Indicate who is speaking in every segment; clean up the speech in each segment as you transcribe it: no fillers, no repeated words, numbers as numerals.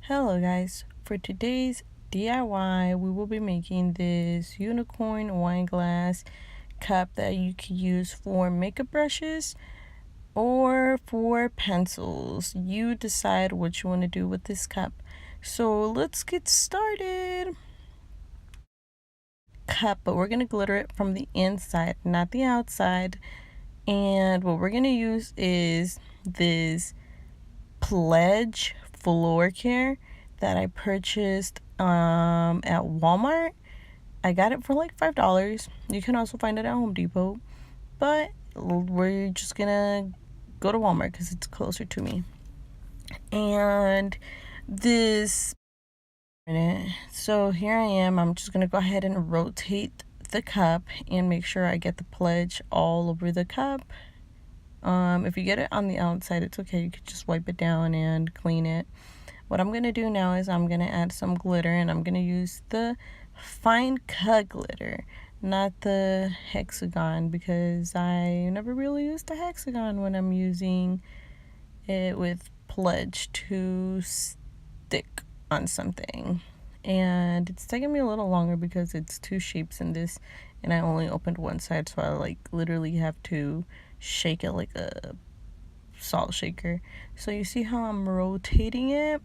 Speaker 1: Hello guys, for today's DIY we will be making this unicorn wine glass cup that you can use for makeup brushes or for pencils. You decide what you want to do with this cup. So let's get started. Cup, but we're going to glitter it from the inside, not the outside. And what we're going to use is this Pledge floor care that I purchased at Walmart. I got it for like $5. You can also find it at Home Depot, but we're just gonna go to Walmart because it's closer to me. And this so here I am. I'm just gonna go ahead and rotate the cup and make sure I get the Pledge all over the cup. If you get it on the outside, it's okay. You could just wipe it down and clean it. What I'm going to do now is I'm going to add some glitter, and I'm going to use the fine cut glitter, not the hexagon, because I never really use the hexagon when I'm using it with Pledge to stick on something. And it's taking me a little longer because it's two shapes in this, and I only opened one side, so I literally have to shake it like a salt shaker. So you see how I'm rotating it?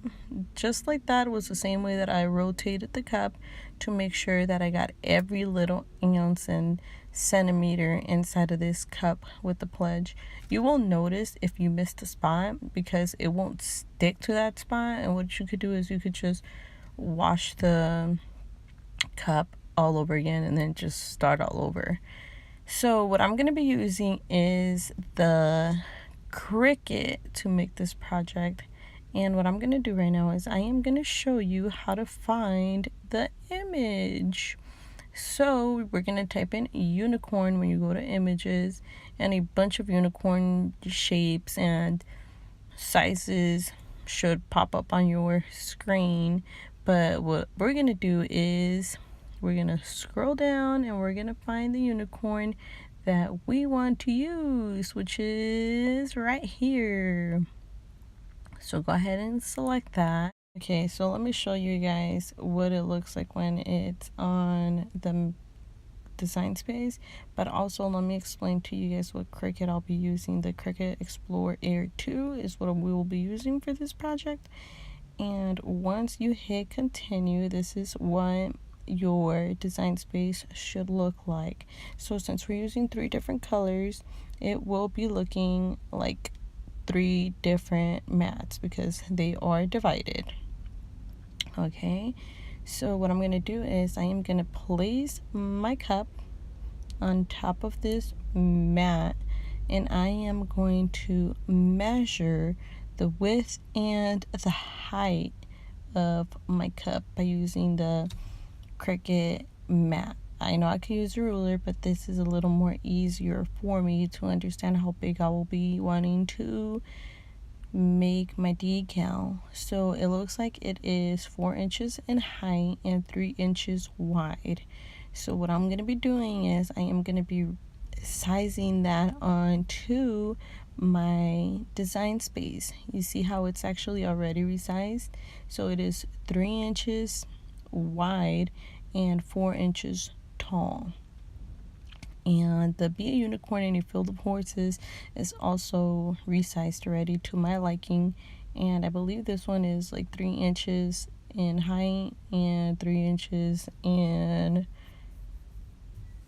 Speaker 1: Just like that was the same way that I rotated the cup to make sure that I got every little ounce and centimeter inside of this cup with the Pledge. You will notice if you missed a spot because it won't stick to that spot, and what you could do is you could just wash the cup all over again and then just start all over. So what I'm going to be using is the Cricut to make this project, and what I'm going to do right now is I am going to show you how to find the image. So we're going to type in unicorn when you go to images, and a bunch of unicorn shapes and sizes should pop up on your screen. But what we're going to do is we're going to scroll down and we're going to find the unicorn that we want to use, which is right here. So go ahead and select that. Okay, so let me show you guys what it looks like when it's on the design space, but also let me explain to you guys what Cricut I'll be using. The Cricut Explore Air 2 is what we will be using for this project. And once you hit continue, this is what your design space should look like. So since we're using 3 different colors, it will be looking like 3 different mats because they are divided. Okay, so what I'm going to do is I am going to place my cup on top of this mat, and I am going to measure the width and the height of my cup by using the Cricut mat. I know I could use a ruler, but this is a little more easier for me to understand how big I will be wanting to make my decal. So it looks like it is 4 inches in height and 3 inches wide. So what I'm going to be doing is I am going to be sizing that onto my design space. You see how it's actually already resized? So it is 3 inches wide and 4 inches tall. And the Be a Unicorn in a Field of Horses is also resized already to my liking, and I believe this one is like 3 inches in height and 3 inches in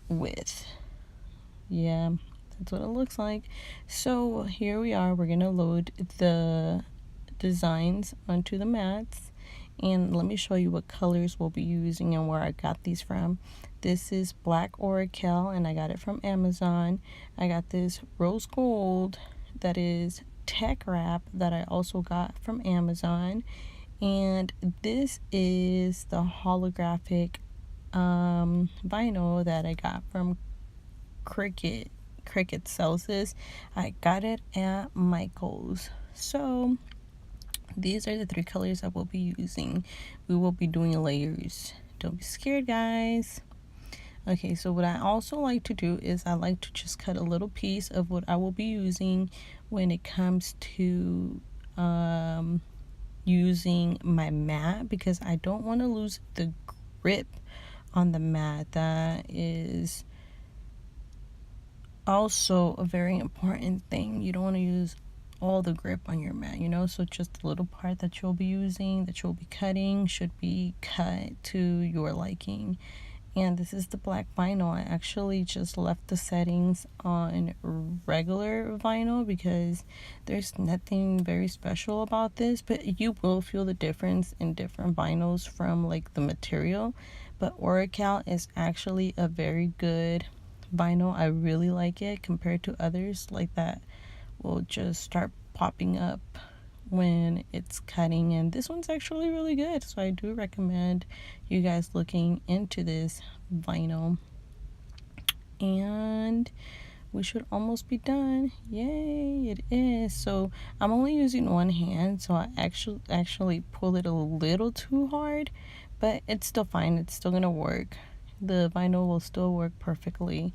Speaker 1: width. Yeah, that's what it looks like. So here we are. We're gonna load the designs onto the mats, and let me show you what colors we'll be using and where I got these from. This is black Oracle, and I got it from Amazon. I got this rose gold that is tech wrap that I also got from Amazon, and this is the holographic vinyl that I got from Cricut. Cricut sells this. I got it at Michael's. So these are the 3 colors I will be using. We will be doing layers. Don't be scared, guys. Okay, so what I also like to do is I like to just cut a little piece of what I will be using when it comes to using my mat because I don't want to lose the grip on the mat. That is also a very important thing. You don't want to use all the grip on your mat, so just the little part that you'll be using, that you'll be cutting, should be cut to your liking. And this is the black vinyl. I actually just left the settings on regular vinyl because there's nothing very special about this, but you will feel the difference in different vinyls from like the material. But Oracal is actually a very good vinyl. I really like it compared to others like that will just start popping up when it's cutting, and this one's actually really good, so I do recommend you guys looking into this vinyl. And we should almost be done. Yay, it is. So I'm only using one hand, so I actually pulled it a little too hard, but it's still fine. It's still gonna work. The vinyl will still work perfectly.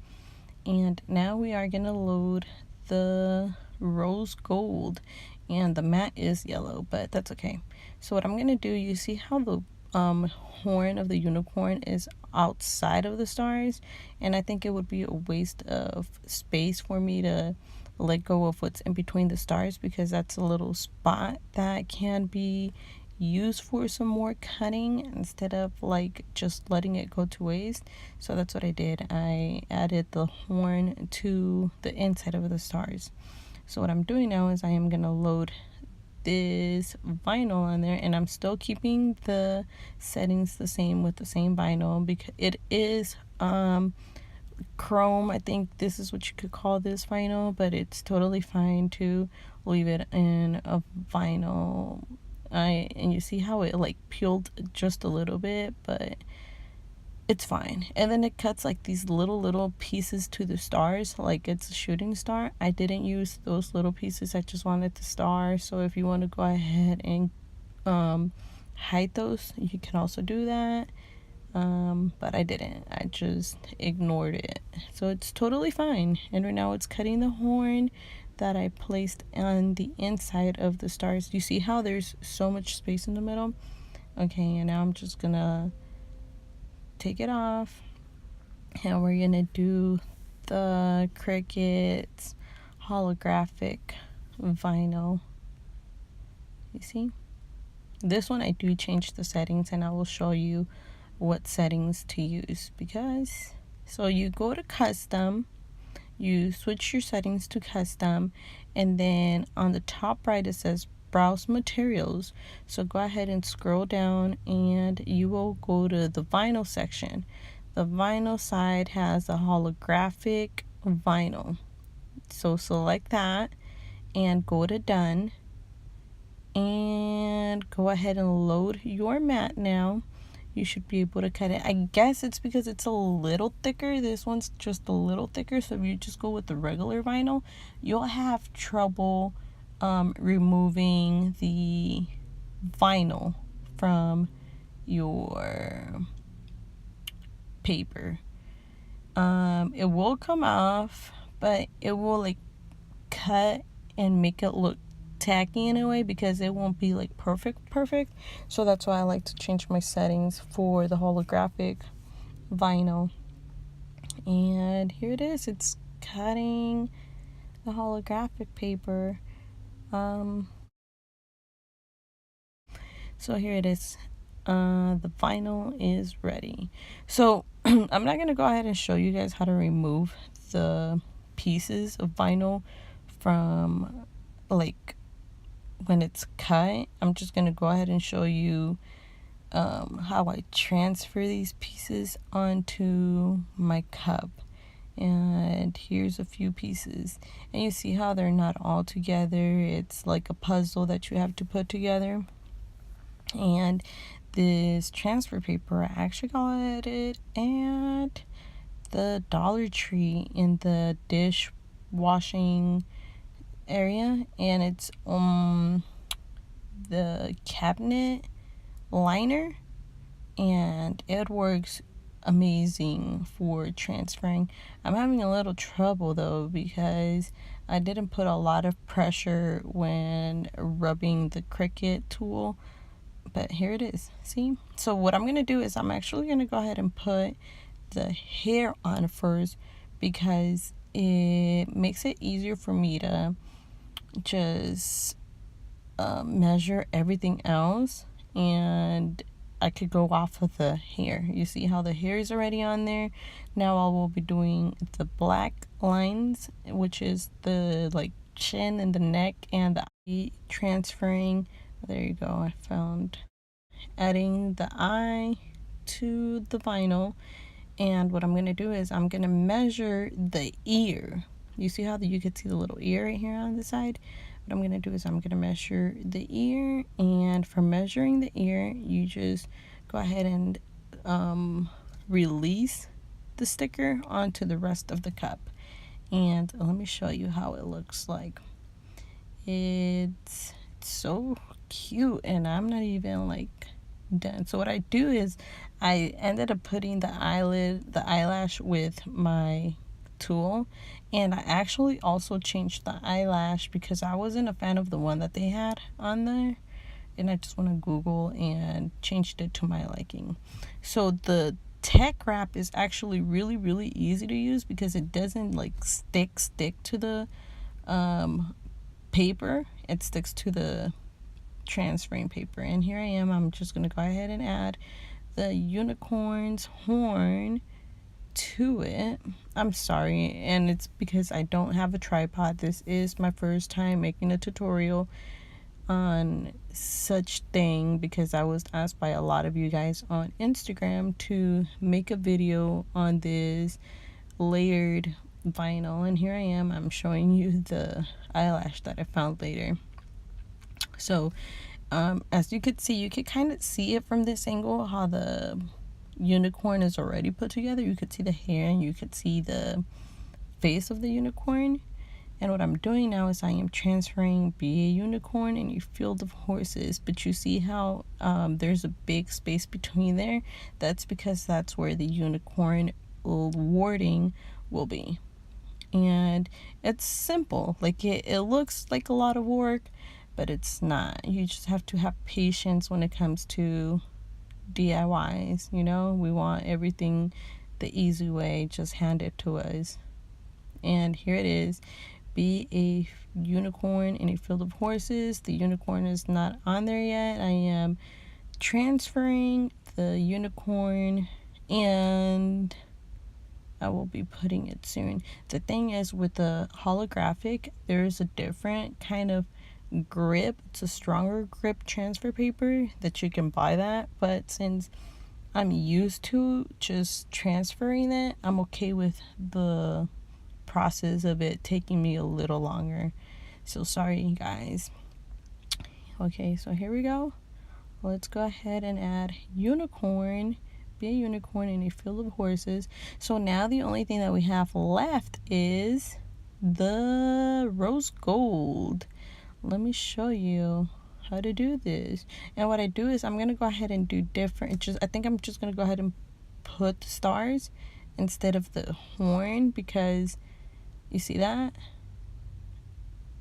Speaker 1: And now we are gonna load the rose gold, and the mat is yellow, but that's okay. So what I'm gonna do, you see how the horn of the unicorn is outside of the stars, and I think it would be a waste of space for me to let go of what's in between the stars, because that's a little spot that can be used for some more cutting instead of like just letting it go to waste. So that's what I did. I added the horn to the inside of the stars. So what I'm doing now is I am going to load this vinyl on there, and I'm still keeping the settings the same with the same vinyl because it is chrome. I think this is what you could call this vinyl, but it's totally fine to leave it in a vinyl. And you see how it like peeled just a little bit, but it's fine. And then it cuts like these little pieces to the stars, like it's a shooting star. I didn't use those little pieces, I just wanted the star. So if you want to go ahead and hide those, you can also do that, but I didn't. I just ignored it, so it's totally fine. And right now it's cutting the horn that I placed on the inside of the stars. You see how there's so much space in the middle? Okay, and now I'm just gonna take it off, and we're gonna do the Cricut holographic vinyl. You see, this one I do change the settings, and I will show you what settings to use. Because so you go to custom, you switch your settings to custom, and then on the top right it says browse materials. So go ahead and scroll down, and you will go to the vinyl section. The vinyl side has a holographic vinyl, so select that and go to done, and go ahead and load your mat. Now you should be able to cut it. I guess it's because it's a little thicker. This one's just a little thicker, so if you just go with the regular vinyl, you'll have trouble removing the vinyl from your paper. It will come off, but it will like cut and make it look tacky in a way, because it won't be like perfect. So that's why I like to change my settings for the holographic vinyl. And here it is, it's cutting the holographic paper. So here it is. The vinyl is ready. So I'm not gonna go ahead and show you guys how to remove the pieces of vinyl from like when it's cut. I'm just gonna go ahead and show you how I transfer these pieces onto my cup. And here's a few pieces, and you see how they're not all together. It's like a puzzle that you have to put together. And this transfer paper, I actually got it at the Dollar Tree in the dishwashing area, and it's the cabinet liner, and it works amazing for transferring. I'm having a little trouble though, because I didn't put a lot of pressure when rubbing the Cricut tool, but here it is. See? So what I'm going to do is I'm actually going to go ahead and put the hair on first, because it makes it easier for me to just measure everything else, and I could go off of the hair. You see how the hair is already on there. Now I will be doing the black lines, which is the like chin and the neck and the eye, transferring. There you go. I found adding the eye to the vinyl. And what I'm going to do is I'm going to measure the ear. You see how you could see the little ear right here on the side? What I'm going to do is I'm going to measure the ear. And for measuring the ear, you just go ahead and release the sticker onto the rest of the cup. And let me show you how it looks like. It's so cute, and I'm not even like done. So what I do is I ended up putting the eyelash with my tool, and I actually also changed the eyelash because I wasn't a fan of the one that they had on there, and I just went to Google and changed it to my liking. So the tech wrap is actually really, really easy to use because it doesn't like stick to the paper. It sticks to the transferring paper. And here I am. I'm just going to go ahead and add the unicorn's horn to it. I'm sorry, and it's because I don't have a tripod. This is my first time making a tutorial on such thing because I was asked by a lot of you guys on Instagram to make a video on this layered vinyl, and here I am. I'm showing you the eyelash that I found later. So as you could see, you could kind of see it from this angle how the unicorn is already put together. You could see the hair and you could see the face of the unicorn. And what I'm doing now is I am transferring Be a Unicorn in a Field of Horses. But you see how there's a big space between there? That's because that's where the unicorn wording will be. And it's simple. Like it looks like a lot of work, but it's not. You just have to have patience when it comes to DIYs. You know, we want everything the easy way. Just hand it to us. And here it is. Be a Unicorn in a Field of Horses. The unicorn is not on there yet. I am transferring the unicorn, and I will be putting it soon. The thing is, with the holographic, there is a different kind of grip. It's a stronger grip transfer paper that you can buy that, but since I'm used to just transferring it, I'm okay with the process of it taking me a little longer. So sorry guys. Okay, so here we go. Let's go ahead and add unicorn. Be a Unicorn in a Field of Horses. So now the only thing that we have left is the rose gold. Let me show you how to do this. And what I do is I'm going to go ahead and do different. I think I'm just going to go ahead and put the stars instead of the horn, because you see that?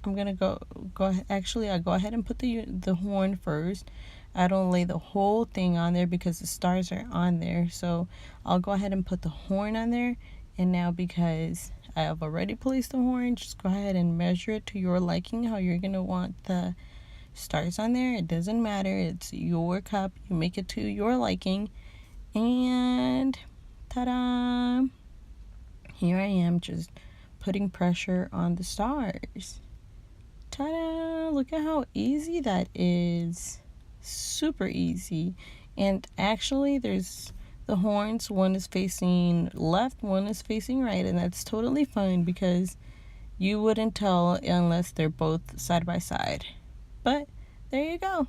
Speaker 1: I'm going to go ahead. Actually, I go ahead and put the horn first. I don't lay the whole thing on there because the stars are on there. So I'll go ahead and put the horn on there. And now, because I have already placed the horn, just go ahead and measure it to your liking, how you're going to want the stars on there. It doesn't matter. It's your cup. You make it to your liking. And ta-da! Here I am just putting pressure on the stars. Ta-da! Look at how easy that is. Super easy. And actually, there's the horns. One is facing left, one is facing right, and that's totally fine because you wouldn't tell unless they're both side by side. But there you go.